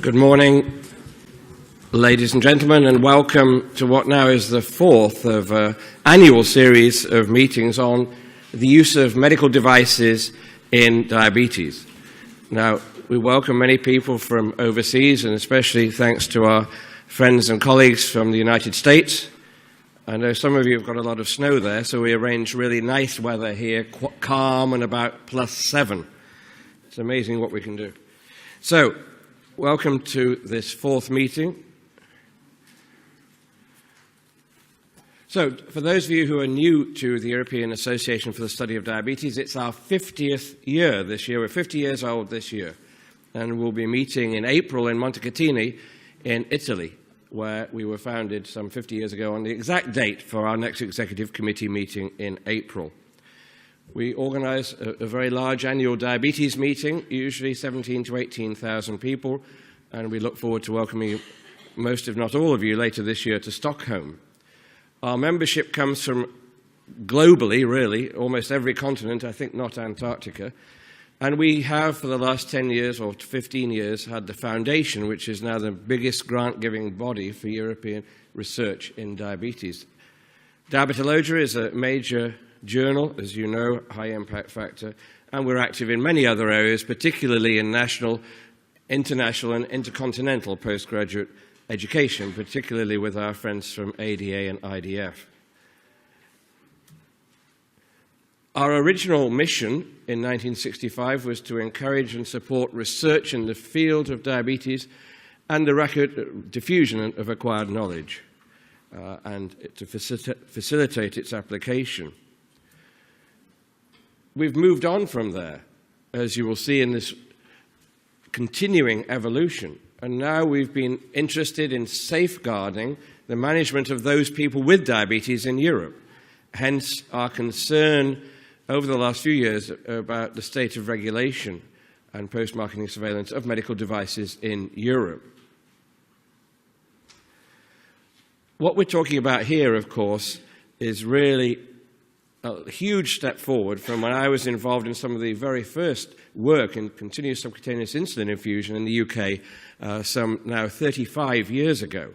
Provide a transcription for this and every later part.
Good morning, ladies and gentlemen, and welcome to what now is the fourth of an annual series of meetings on the use of medical devices in diabetes. Now, we welcome many people from overseas, and especially thanks to our friends and colleagues from the United States. I know some of you have got a lot of snow there, so we arranged really nice weather here, calm and about +7. It's amazing what we can do. So, welcome to this fourth meeting. So, for those of you who are new to the European Association for the Study of Diabetes, it's our 50th year this year. We're 50 years old this year. And we'll be meeting in April in Montecatini in Italy, where we were founded some 50 years ago on the exact date for our next executive committee meeting in April. We organize a very large annual diabetes meeting, usually 17,000 to 18,000 people, and we look forward to welcoming most, if not all of you, later this year to Stockholm. Our membership comes from globally, really, almost every continent, I think not Antarctica, and we have, for the last 10 years or 15 years, had the Foundation, which is now the biggest grant-giving body for European research in diabetes. Diabetologia is a major journal, as you know, high impact factor, and we're active in many other areas, particularly in national, international, and intercontinental postgraduate education, particularly with our friends from ADA and IDF. Our original mission in 1965 was to encourage and support research in the field of diabetes and the rapid diffusion of acquired knowledge, and to facilitate its application. We've moved on from there, as you will see in this continuing evolution, and now we've been interested in safeguarding the management of those people with diabetes in Europe, hence our concern over the last few years about the state of regulation and post-marketing surveillance of medical devices in Europe. What we're talking about here, of course, is really a huge step forward from when I was involved in some of the very first work in continuous subcutaneous insulin infusion in the UK some now 35 years ago.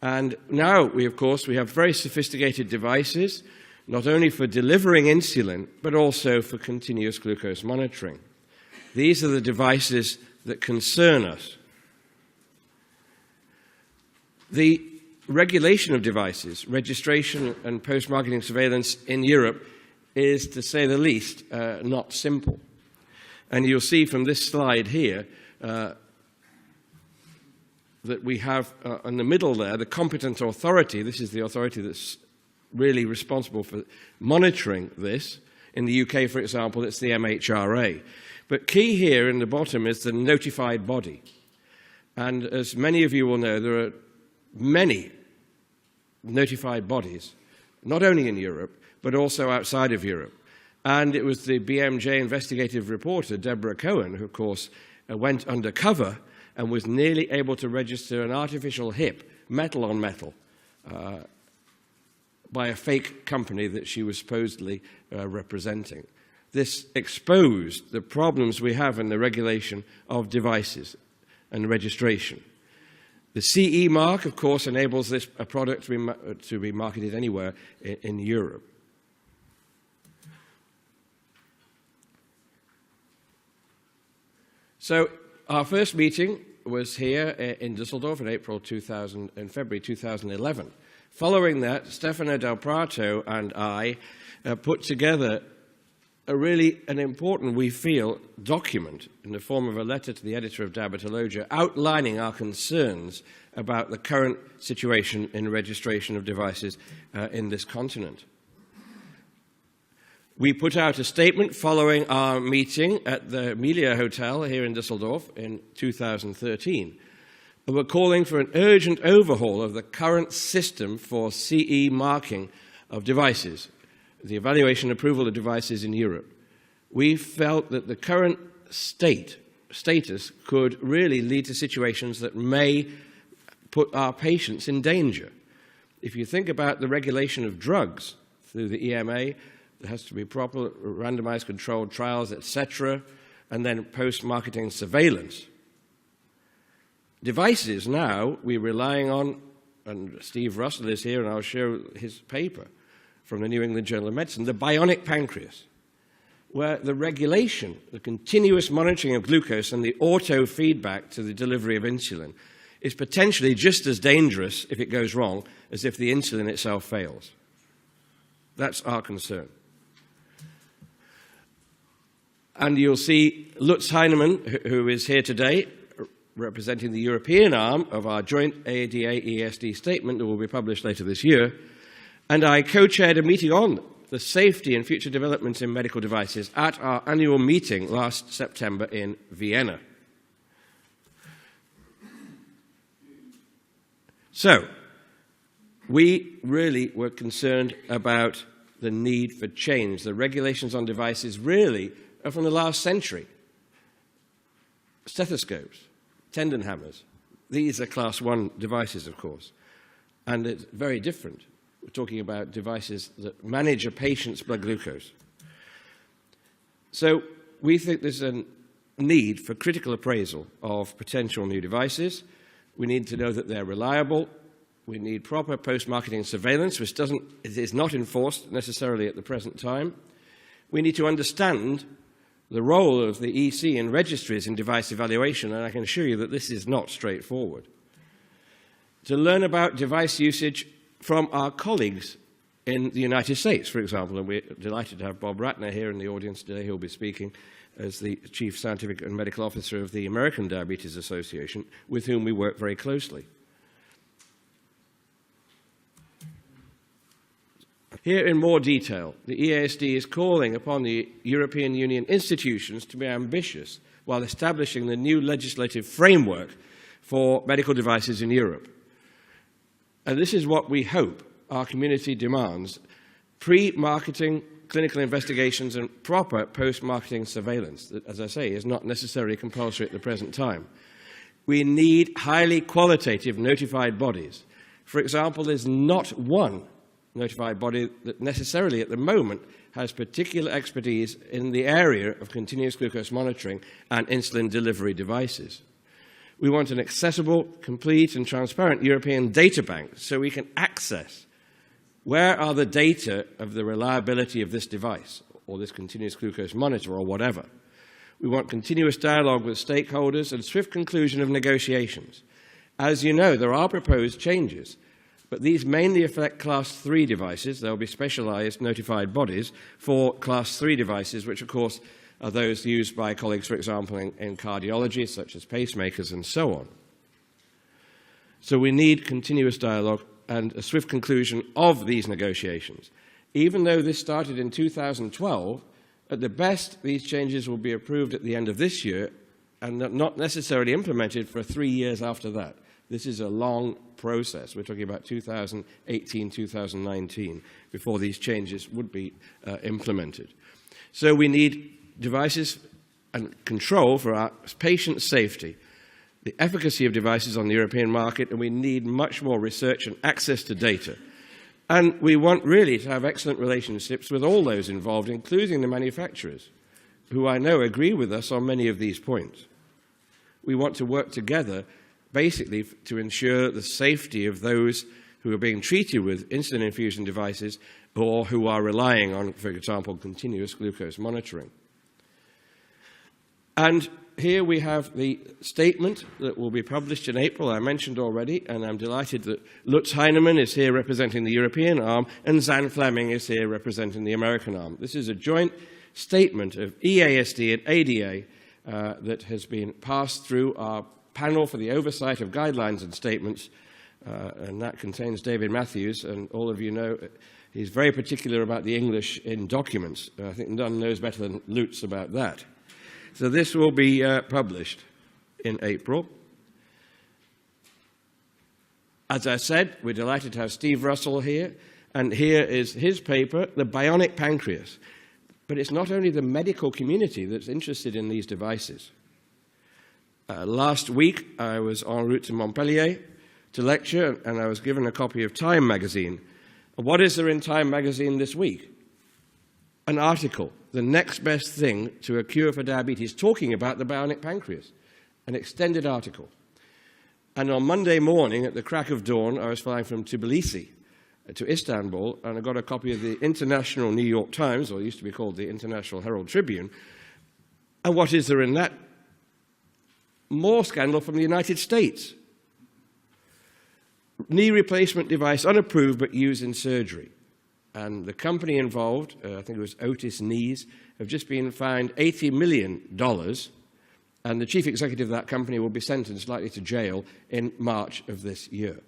And now, of course, we have very sophisticated devices, not only for delivering insulin, but also for continuous glucose monitoring. These are the devices that concern us. The regulation of devices, registration and post-marketing surveillance in Europe is, to say the least, not simple. And you'll see from this slide here that we have in the middle there the competent authority. This is the authority that's really responsible for monitoring this. In the UK, for example, it's the MHRA. But key here in the bottom is the notified body. And as many of you will know, there are many notified bodies, not only in Europe, but also outside of Europe. And it was the BMJ investigative reporter, Deborah Cohen, who, of course, went undercover and was nearly able to register an artificial hip, metal on metal, by a fake company that she was supposedly representing. This exposed the problems we have in the regulation of devices and registration. The CE mark, of course, enables this product to be marketed anywhere in Europe. So our first meeting was here in Düsseldorf in February 2011. Following that, Stefano Del Prato and I put together an important, we feel, document in the form of a letter to the editor of Diabetologia outlining our concerns about the current situation in registration of devices in this continent. We put out a statement following our meeting at the Melia Hotel here in Düsseldorf in 2013. We're calling for an urgent overhaul of the current system for CE marking of devices, the evaluation and approval of devices in Europe. We felt that the current status could really lead to situations that may put our patients in danger. If you think about the regulation of drugs through the EMA, there has to be proper randomized controlled trials, etc., and then post-marketing surveillance. Devices now we're relying on, and Steve Russell is here, and I'll show his paper from the New England Journal of Medicine, the bionic pancreas, where the regulation, the continuous monitoring of glucose and the auto feedback to the delivery of insulin is potentially just as dangerous if it goes wrong as if the insulin itself fails. That's our concern. And you'll see Lutz Heinemann, who is here today, representing the European arm of our joint ADA-EASD statement that will be published later this year. And I co-chaired a meeting on the safety and future developments in medical devices at our annual meeting last September in Vienna. So, we really were concerned about the need for change. The regulations on devices really are from the last century. Stethoscopes, tendon hammers, these are class 1 devices, of course, and it's very different. We're talking about devices that manage a patient's blood glucose. So we think there's a need for critical appraisal of potential new devices. We need to know that they're reliable. We need proper post-marketing surveillance, which is not enforced necessarily at the present time. We need to understand the role of the EC in registries in device evaluation, and I can assure you that this is not straightforward. To learn about device usage from our colleagues in the United States, for example, and we're delighted to have Bob Ratner here in the audience today. He'll be speaking as the Chief Scientific and Medical Officer of the American Diabetes Association, with whom we work very closely. Here in more detail, the EASD is calling upon the European Union institutions to be ambitious while establishing the new legislative framework for medical devices in Europe. And this is what we hope our community demands: pre-marketing clinical investigations and proper post-marketing surveillance that, as I say, is not necessarily compulsory at the present time. We need highly qualitative notified bodies. For example, there's not one notified body that necessarily at the moment has particular expertise in the area of continuous glucose monitoring and insulin delivery devices. We want an accessible, complete and transparent European data bank so we can access where are the data of the reliability of this device or this continuous glucose monitor or whatever. We want continuous dialogue with stakeholders and swift conclusion of negotiations. As you know, there are proposed changes, but these mainly affect Class 3 devices. There will be specialized notified bodies for Class 3 devices, which, of course, are those used by colleagues, for example, in cardiology, such as pacemakers and so on. So we need continuous dialogue and a swift conclusion of these negotiations. Even though this started in 2012, at the best, these changes will be approved at the end of this year and not necessarily implemented for 3 years after that. This is a long process. We're talking about 2018, 2019, before these changes would be implemented. So we need devices and control for our patient safety, the efficacy of devices on the European market, and we need much more research and access to data. And we want really to have excellent relationships with all those involved, including the manufacturers, who I know agree with us on many of these points. We want to work together basically to ensure the safety of those who are being treated with insulin infusion devices or who are relying on, for example, continuous glucose monitoring. And here we have the statement that will be published in April, I mentioned already, and I'm delighted that Lutz Heinemann is here representing the European arm and Zan Fleming is here representing the American arm. This is a joint statement of EASD and ADA that has been passed through our panel for the oversight of guidelines and statements, and that contains David Matthews, and all of you know he's very particular about the English in documents. I think none knows better than Lutz about that. So this will be published in April. As I said, we're delighted to have Steve Russell here, and here is his paper, The Bionic Pancreas. But it's not only the medical community that's interested in these devices. Last week, I was en route to Montpellier to lecture, and I was given a copy of Time magazine. What is there in Time magazine this week? An article, The Next Best Thing to a Cure for Diabetes, talking about the bionic pancreas, an extended article. And on Monday morning, at the crack of dawn, I was flying from Tbilisi to Istanbul, and I got a copy of the International New York Times, or it used to be called the International Herald Tribune. And what is there in that? More scandal from the United States. Knee replacement device unapproved but used in surgery. And the company involved, I think it was Otis Knees, have just been fined $80 million, and the chief executive of that company will be sentenced likely to jail in March of this year.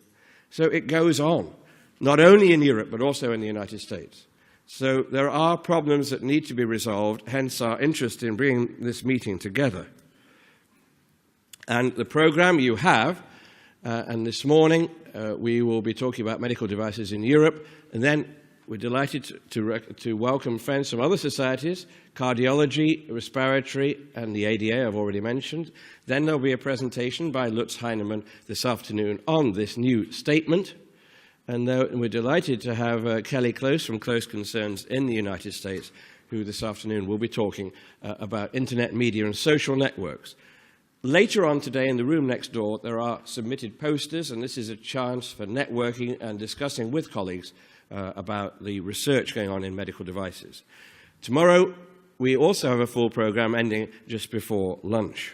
So it goes on, not only in Europe but also in the United States. So there are problems that need to be resolved, hence our interest in bringing this meeting together. And the program you have, and this morning we will be talking about medical devices in Europe, and then we're delighted to welcome friends from other societies, cardiology, respiratory, and the ADA I've already mentioned. Then there'll be a presentation by Lutz Heinemann this afternoon on this new statement. And we're delighted to have Kelly Close from Close Concerns in the United States, who this afternoon will be talking about internet media and social networks. Later on today, in the room next door, there are submitted posters, and this is a chance for networking and discussing with colleagues about the research going on in medical devices. Tomorrow, we also have a full program ending just before lunch.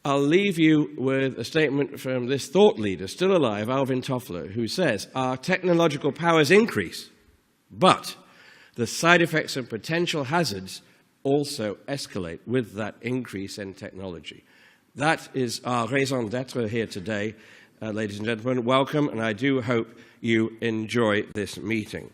I'll leave you with a statement from this thought leader, still alive, Alvin Toffler, who says, "Our technological powers increase, but the side effects and potential hazards also escalate with that increase in technology." That is our raison d'être here today. Ladies and gentlemen, welcome, and I do hope you enjoy this meeting.